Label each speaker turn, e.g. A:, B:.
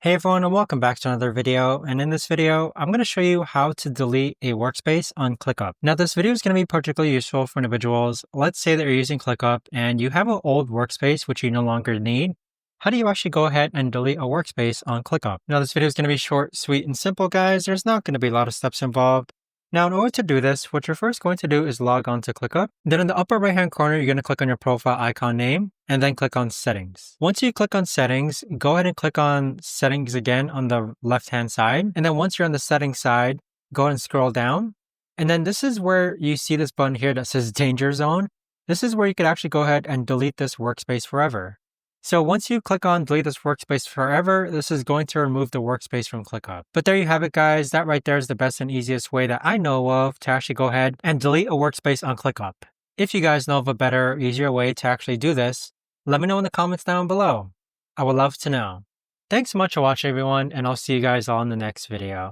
A: Hey everyone, and welcome back to another video. And in this video, I'm going to show you how to delete a workspace on ClickUp. Now, this video is going to be particularly useful for individuals. Let's say that you're using ClickUp and you have an old workspace which you no longer need. How do you actually go ahead and delete a workspace on ClickUp? Now, this video is going to be short, sweet, and simple, guys. There's not going to be a lot of steps involved. Now, in order to do this, what you're first going to do is log on to ClickUp. Then in the upper right-hand corner, you're going to click on your profile icon name and then click on Settings. Once you click on Settings, go ahead and click on Settings again on the left-hand side. And then once you're on the Settings side, go ahead and scroll down. And then this is where you see this button here that says Danger Zone. This is where you could actually go ahead and delete this workspace forever. So once you click on delete this workspace forever, this is going to remove the workspace from ClickUp. But there you have it, guys. That right there is the best and easiest way that I know of to actually go ahead and delete a workspace on ClickUp. If you guys know of a better, easier way to actually do this, let me know in the comments down below. I would love to know. Thanks so much for watching, everyone, and I'll see you guys all in the next video.